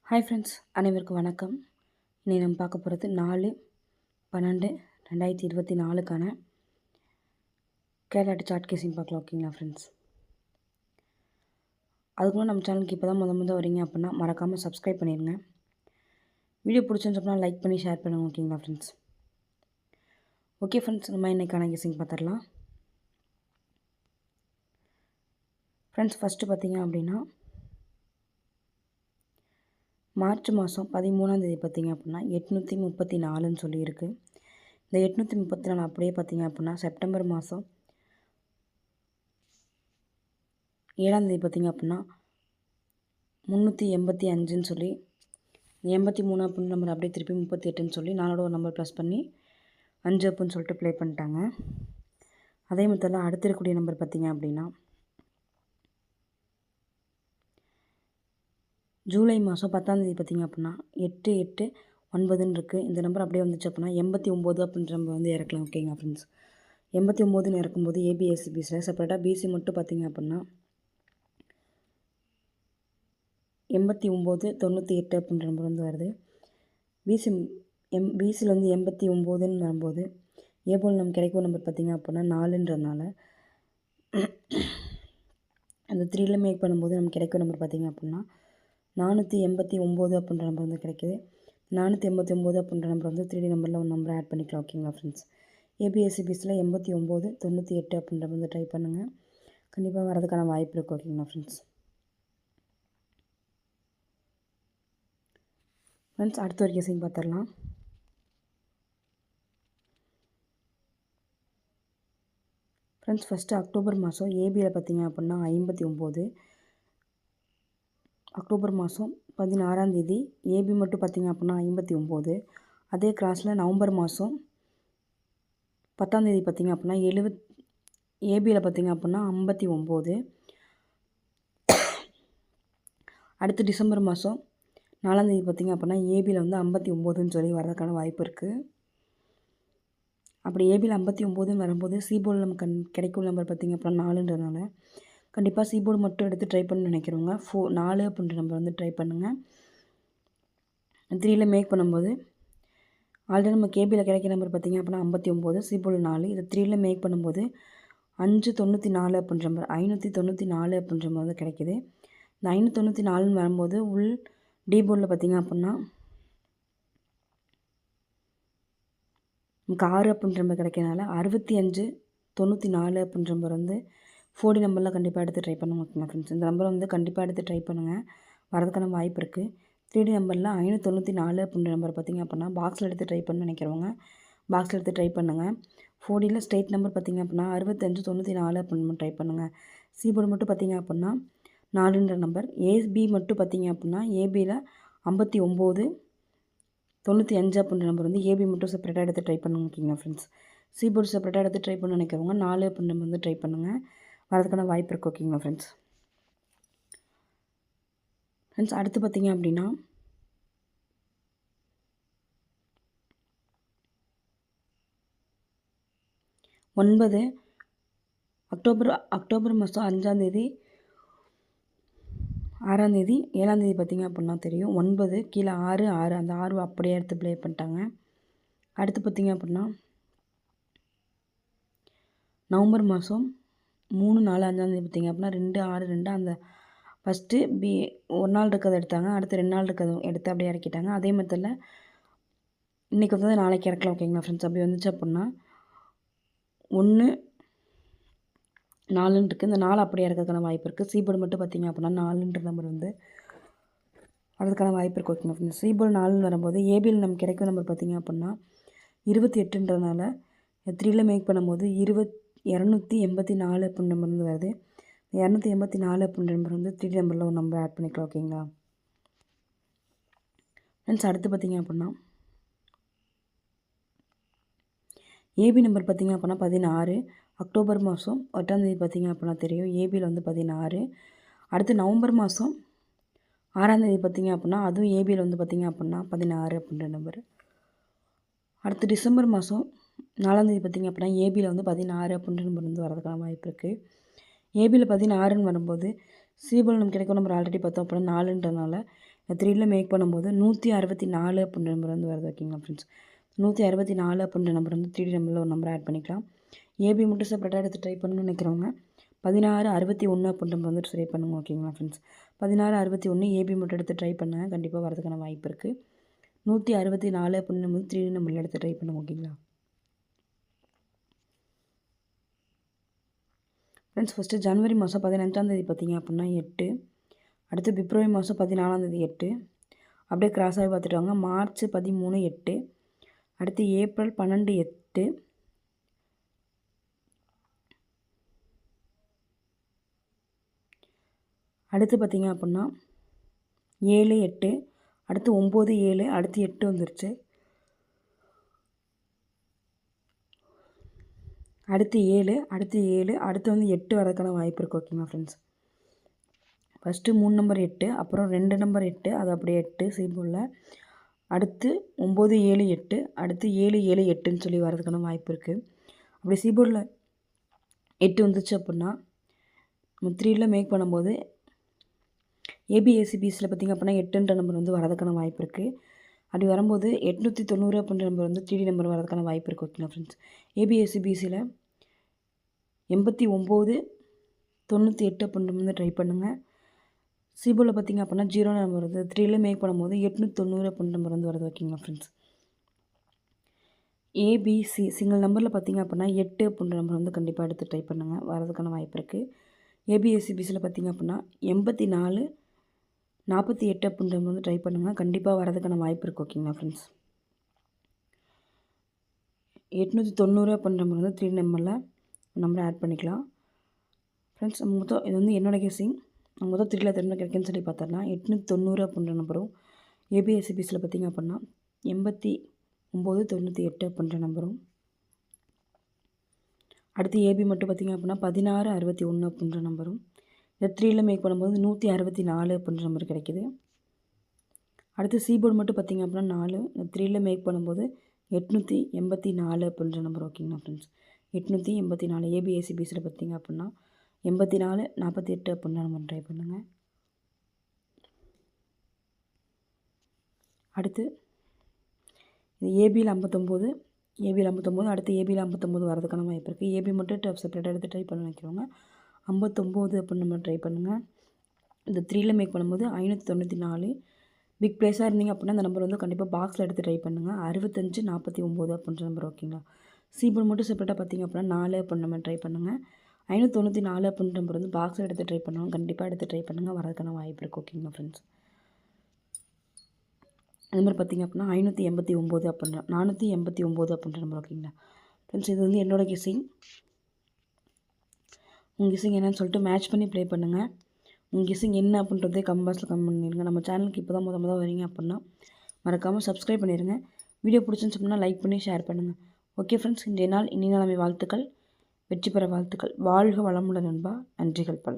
Hi friends, அனைவருக்கும் வணக்கம். இன்றைக்கி நம்ம பார்க்க போகிறது 4/12/2024க்கான கேரளாட்டு சார்ட் கேசிங் பார்க்கலாம். ஓகேங்களா ஃப்ரெண்ட்ஸ்? அதுக்குள்ள நம்ம சேனலுக்கு இப்போ தான் முத வரீங்க அப்படின்னா மறக்காமல் சப்ஸ்கிரைப் பண்ணிடுங்க. வீடியோ பிடிச்சுன்னு சொன்னால் லைக் பண்ணி ஷேர் பண்ணுங்கள். ஓகேங்களா ஃப்ரெண்ட்ஸ்? ஓகே ஃப்ரெண்ட்ஸ், நம்ம இன்றைக்கான கேசிங் பார்த்துடலாம். ஃப்ரெண்ட்ஸ், ஃபஸ்ட்டு பார்த்தீங்க அப்படின்னா மார்ச் மாதம் 13ஆம் தேதி பார்த்திங்க அப்படின்னா 834ன்னு சொல்லியிருக்கு. இந்த 834 அப்படியே பார்த்திங்க அப்படின்னா செப்டம்பர் மாதம் 7ஆம் தேதி பார்த்திங்க அப்படின்னா 385ன்னு சொல்லி 83 அப்படின்னு நம்பர் அப்படியே திருப்பி 38ன்னு சொல்லி நாளோட ஒரு நம்பர் ப்ளஸ் பண்ணி 5 அப்படின்னு சொல்லிட்டு ப்ளே பண்ணிட்டாங்க. அதே மெத்தடில் அடுத்து இருக்கக்கூடிய நம்பர் பார்த்திங்க அப்படின்னா ஜூலை மாதம் 10ஆம் தேதி பார்த்திங்க அப்படின்னா 889ன்னு இருக்குது. இந்த நம்பர் அப்படியே வந்துச்சு அப்படின்னா 89 அப்படின்ற நம்பர் வந்து இறக்கலாம். ஓகேங்களா ஃப்ரெண்ட்ஸ்? 89ன்னு இறக்கும்போது ஏபிஎஸ்சிபிஸில் செப்பரேட்டாக பிசி மட்டும் பார்த்திங்க அப்படின்னா 8998 அப்படின்ற நம்பர் வந்து வருது. பிசியில் வந்து 89ன்னு வரும்போது ஏபோல் நமக்கு கிடைக்கும் நம்பர் பார்த்திங்க அப்படின்னா 4ன்றதுனால அந்த 3ல் மேக் பண்ணும்போது நமக்கு கிடைக்கும் நம்பர் பார்த்திங்க அப்படின்னா 489 அப்படின்ற நம்பர் வந்து கிடைக்கிது. 489 அப்படின்ற நம்பர் வந்து 3D நம்பரில் ஒரு நம்பர் ஆட் பண்ணிக்கலாம். ஓகேங்களா ஃப்ரெண்ட்ஸ்? ஏபிஎஸ்சிபிஸில் 89 98 அப்படின்ற வந்து ட்ரை பண்ணுங்கள். கண்டிப்பாக வரதுக்கான வாய்ப்பு இருக்குது. ஓகேங்களா ஃப்ரெண்ட்ஸ்? ஃப்ரெண்ட்ஸ், அடுத்த ஒரு கேசிங் பார்த்துடலாம். ஃப்ரெண்ட்ஸ், ஃபஸ்ட்டு அக்டோபர் மாதம் ஏபியில் பார்த்திங்க அப்படின்னா 59. அக்டோபர் மாதம் 16ஆம் தேதி ஏபி மட்டும் பார்த்திங்க அப்படின்னா 59. அதே கிராஸில் நவம்பர் மாதம் 10ஆம் தேதி பார்த்திங்க அப்படின்னா ஏபியில் பார்த்திங்க அப்படின்னா 59. அடுத்து டிசம்பர் மாதம் 4ஆம் தேதி பார்த்திங்க அப்படின்னா ஏபியில் வந்து 59ன்னு சொல்லி வரதுக்கான வாய்ப்பு இருக்குது. அப்படி ஏபியில் 59ன்னு வரும்போது சிபோர்டு நமக்கு கிடைக்கும் நம்பர் பார்த்திங்க அப்படின்னா 4ன்றதுனால கண்டிப்பாக சிபோர்டு மட்டும் எடுத்து ட்ரை பண்ண நினைக்கிறவங்க 4 அப்படின்ற நம்பர் வந்து ட்ரை பண்ணுங்கள். 3ல் மேக் பண்ணும்போது ஆல்ரெடி நம்ம கேபியில் கிடைக்கிற நம்பர் பார்த்திங்க அப்படின்னா 59, சிபோர்டு 4. இது 3ல் மேக் பண்ணும்போது 594 அப்படின்ற நம்பர் 594 அப்படின்ற நம்பர் வந்து கிடைக்கிது. இந்த 594ன்னு வரும்போது உள் டிபோர்டில் பார்த்திங்க அப்படின்னா நமக்கு 6 அப்படின்ற நம்பர் கிடைக்கிறதுனால 6594 அப்படின்ற நம்பர் வந்து 4D நம்பரில் கண்டிப்பாக எடுத்து ட்ரை பண்ணுங்க. ஓகேங்களா ஃப்ரெண்ட்ஸ்? இந்த நம்பரை வந்து கண்டிப்பாக எடுத்து ட்ரை பண்ணுங்கள். வரதுக்கான வாய்ப்பு இருக்குது. 3D நம்பரில் 594 அப்படின்ற நம்பர் பார்த்திங்க அப்படின்னா பாக்ஸில் எடுத்து ட்ரை பண்ண நினைக்கிறவங்க பாக்ஸில் எடுத்து ட்ரை பண்ணுங்கள். 4Dயில் ஸ்டேட் நம்பர் பார்த்திங்க அப்படின்னா 6594 அப்படின்னு ட்ரை பண்ணுங்கள். சிபோர்டு மட்டும் பார்த்திங்க அப்படின்னா 4ன்ற நம்பர். ஏபி மட்டும் பார்த்திங்க அப்படின்னா ஏபியில் 59 95 அப்படின்ற நம்பர் வந்து ஏபி மட்டும் செப்பரேட்டாக எடுத்து ட்ரை பண்ணுங்க. ஓகேங்களா ஃப்ரெண்ட்ஸ்? சிபோர்டு செப்பரேட்டாக எடுத்து ட்ரை பண்ண நினைக்கிறவங்க 4 அப்படின்ற நம்பர் வந்து ட்ரை பண்ணுங்கள். வரதுக்கான வாய்ப்பு இருக்குது. ஓகேங்களா ஃப்ரெண்ட்ஸ்? அடுத்து பார்த்திங்க அப்படின்னா அக்டோபர் மாதம் 5ஆம் தேதி 6ஆம் தேதி 7ஆம் தேதி பார்த்திங்க அப்படின்னா தெரியும் 9 கீழே 6 அந்த 6 அப்படியே எடுத்து ப்ளே பண்ணிட்டாங்க. அடுத்து பார்த்திங்க அப்படின்னா நவம்பர் மாதம் 3, 4, 5ஆம் தேதி பார்த்திங்க அப்படின்னா 2, 6, 2 அந்த ஃபஸ்ட்டு ஒரு நாள் இருக்கிறத எடுத்தாங்க. அடுத்து 2 நாள் இருக்கிறத எடுத்து அப்படியே இறக்கிட்டாங்க. அதே மெத்தடில் இன்றைக்கி வந்து நாளைக்கு இறக்கலாம். ஓகேங்களா ஃப்ரெண்ட்ஸ்? அப்படி வந்துச்சு அப்படின்னா 1 4ன்னு இருக்குது. இந்த 4 அப்படியே இறக்கிறதுக்கான வாய்ப்பு இருக்குது. சிபோர்டு மட்டும் பார்த்திங்க அப்படின்னா 4ன்ற நம்பர் வந்து வரதுக்கான வாய்ப்பு இருக்குது. ஓகேங்களா ஃப்ரெண்ட்ஸ்? சிபோர்டு 4ன்னு வரும்போது ஏபியில் நமக்கு கிடைக்கும் நம்பர் பார்த்திங்க அப்படின்னா 28ன்றதுனால 3ல் மேக் பண்ணும்போது 284 அப்படின்ற நம்பர் வந்து வருது. 284 அப்படின்ற நம்பர் வந்து 3D நம்பரில் ஒரு நம்பர் ஆட் பண்ணிக்கலாம். ஓகேங்களா ஃப்ரெண்ட்ஸ்? அடுத்து பார்த்திங்க அப்படின்னா ஏபி நம்பர் பார்த்திங்க அப்படின்னா 16. அக்டோபர் மாதம் 8ஆம் தேதி பார்த்திங்க அப்படின்னா தெரியும் ஏபியில் வந்து 16. அடுத்து நவம்பர் மாதம் 6ஆம் தேதி பார்த்திங்க அப்படின்னா அதுவும் ஏபியில் வந்து பார்த்திங்க அப்படின்னா 16 அப்படின்ற நம்பர். அடுத்து டிசம்பர் மாதம் 4ஆம் தேதி பார்த்திங்க அப்படின்னா ஏபியில் வந்து 16 அப்படின்ற நம்பர் வந்து வரதுக்கான வாய்ப்பு இருக்குது. ஏபியில் 16ன்னு வரும்போது சிபோர்டு நமக்கு கிடைக்கும் நம்பர் ஆல்ரெடி பார்த்தோம் அப்படின்னா 4ன்றதுனால த்ரீயில் மேக் பண்ணும்போது 164 அப்படின்ற நம்பர் வந்து வருது ஓகேங்களா ஃப்ரெண்ட்ஸ். 164 அப்படின்ற நம்பர் வந்து 3D நம்பரில் ஒரு நம்பர் ஆட் பண்ணிக்கலாம். ஏபி மட்டும் செப்பரேட்டாக எடுத்து ட்ரை பண்ணணும்னு நினைக்கிறவங்க 1661 அப்படின்ற நம்பர் வந்து ட்ரை பண்ணுங்க ஓகேங்களா ஃப்ரெண்ட்ஸ். 1661 ஏபி மட்டும் எடுத்து ட்ரை பண்ணுங்கள், கண்டிப்பாக வரதுக்கான வாய்ப்பு இருக்குது. 164 அப்படின்ற போது 3D நம்பரில் எடுத்து ட்ரை பண்ணுங்க ஓகேங்களா ஃப்ரெண்ட்ஸ். ஃபஸ்ட்டு ஜனவரி மாதம் 15ஆம் தேதி பார்த்தீங்க அப்படின்னா 8, அடுத்து பிப்ரவரி மாதம் 14ஆம் தேதி 8, அப்படியே கிராஸ் ஆகி பார்த்துட்டு வாங்க. மார்ச் 13 8, அடுத்து ஏப்ரல் 12 8, அடுத்து பார்த்திங்க அப்படின்னா 7 8, அடுத்து 9 7, அடுத்து 8 வந்துருச்சு, அடுத்து 7, அடுத்து 7, அடுத்து வந்து 8 வரதுக்கான வாய்ப்பு இருக்குது ஓகேங்களா ஃப்ரெண்ட்ஸ். ஃபஸ்ட்டு 3 நம்பர் 8, அப்புறம் 2 நம்பர் 8, அது அப்படியே 8 சீபோலில், அடுத்து 9 7 8, அடுத்து 7 7 8ன்னு சொல்லி வரதுக்கான வாய்ப்பு இருக்குது. அப்படி சீபோர்டில் 8 வந்துச்சு அப்படின்னா நம்ம 3யில் மேக் பண்ணும்போது ஏபிஎஸ்சிபிஸில் பார்த்திங்க அப்படின்னா 8ன்ற நம்பர் வந்து வரதுக்கான வாய்ப்பு இருக்குது. அப்படி வரும்போது 890 அப்படின்ற நம்பர் வந்து 3D நம்பர் வரதுக்கான வாய்ப்பு இருக்குது ஓகேங்களா ஃப்ரெண்ட்ஸ். ஏபிஎஸ்சிபிசியில் 89 98 அப்படின்ற வந்து ட்ரை பண்ணுங்கள். சீபோவில் பார்த்திங்க அப்படின்னா 0 நம்பர் வருது. 3யில் மேக் பண்ணும்போது 890 அப்படின்ற நம்பர் வந்து வருது ஓகேங்களா ஃப்ரெண்ட்ஸ். ஏபிசி சிங்கிள் நம்பரில் பார்த்திங்க அப்படின்னா 8 அப்படின்ற நம்பர் வந்து கண்டிப்பாக எடுத்து ட்ரை பண்ணுங்கள், வரதுக்கான வாய்ப்பு இருக்குது. ஏபிஎஸ்சிபிசியில் பார்த்திங்க அப்படின்னா 84 48 அப்படின்ற நம்பர் வந்து ட்ரை பண்ணுங்கள், கண்டிப்பாக வரதுக்கான வாய்ப்பு இருக்குது ஓகேங்களா ஃப்ரெண்ட்ஸ். 890 அப்படின்ற நம்பர் வந்து 3 நம்பரில் நம்பரை ஆட் பண்ணிக்கலாம் ஃப்ரெண்ட்ஸ். மொத்தம் இது வந்து என்னோட கெஸ்ஸிங். மொத்தம் 3ல் திரும்ப கிடைக்குன்னு சொல்லி பார்த்தோன்னா 890 அப்படின்ற நம்பரும், ஏபிஎஸ்சிபிஸில் பார்த்திங்க அப்படின்னா 89 98 அப்படின்ற நம்பரும், அடுத்து ஏபி மட்டும் பார்த்திங்க அப்படின்னா 16 61 அப்படின்ற நம்பரும், இந்த 3யில் மேக் பண்ணும்போது 164 அப்படின்ற நம்பர் கிடைக்கிது. அடுத்து சீபோர்டு மட்டும் பார்த்திங்க அப்படின்னா 4, இந்த 3யில் மேக் பண்ணும்போது 884 அப்படின்ற நம்பர் ஓகேங்களா ஃப்ரெண்ட்ஸ். 884 ஏபிஎஸ்சிபிஸில் பார்த்திங்க அப்படின்னா 84 48 அப்படின்ற நம்பர் ட்ரை பண்ணுங்கள். அடுத்து இது ஏபியில் 59, அடுத்து ஏபியில் 59 வரதுக்கான வாய்ப்பு இருக்குது. ஏபி மட்டும் செப்பரேட்டாக எடுத்து ட்ரை பண்ண நினைக்கிறவங்க 59 அப்படின்னு நம்ம ட்ரை பண்ணுங்கள். இந்த 3யில் மேக் பண்ணும்போது 594 பிக் ப்ளேஸாக இருந்தீங்க அப்படின்னா அந்த நம்பர் வந்து கண்டிப்பாக பாக்ஸில் எடுத்து ட்ரை பண்ணுங்கள். 65 49 அப்படின்ற நம்பர் ஓகேங்களா. சீபோர்டு மட்டும் செப்பரேட்டாக பார்த்திங்க அப்படின்னா 4 அப்படின்னு நம்ம ட்ரை பண்ணுங்கள். 594 அப்படின்ற நம்பர் வந்து பாக்ஸில் எடுத்து ட்ரை பண்ணுவோம், கண்டிப்பாக எடுத்து ட்ரை பண்ணுங்கள், வரதுக்கான வாய்ப்பு இருக்குது ஓகேங்களா ஃப்ரெண்ட்ஸ். அது மாதிரி பார்த்திங்க அப்படின்னா 589 அப்படின்ற 489 அப்படின்ற நம்பர் ஓகேங்களா ஃப்ரெண்ட்ஸ். இது வந்து என்னோடய கெஸ்ஸிங். உங்கள் கெஸ்ஸிங் என்னன்னு சொல்லிட்டு மேட்ச் பண்ணி ப்ளே பண்ணுங்கள். உங்கள் கெஸ்ஸிங் என்ன அப்படின்றதே கமெண்ட் பாக்ஸில் கமெண்ட் பண்ணிடுங்க. நம்ம சேனலுக்கு இப்போ தான் முத வரீங்க அப்படின்னா மறக்காமல் சப்ஸ்கிரைப் பண்ணிடுங்க. வீடியோ பிடிச்சின்னு சொன்னால் லைக் பண்ணி ஷேர் பண்ணுங்கள். ஓகே ஃப்ரெண்ட்ஸ், இன்றைய நாள் இனி நாள் வாழ்த்துக்கள், வெற்றி பெற வாழ்த்துக்கள். வாழ்க வளமுடன் நண்பா, நன்றிகள் பல.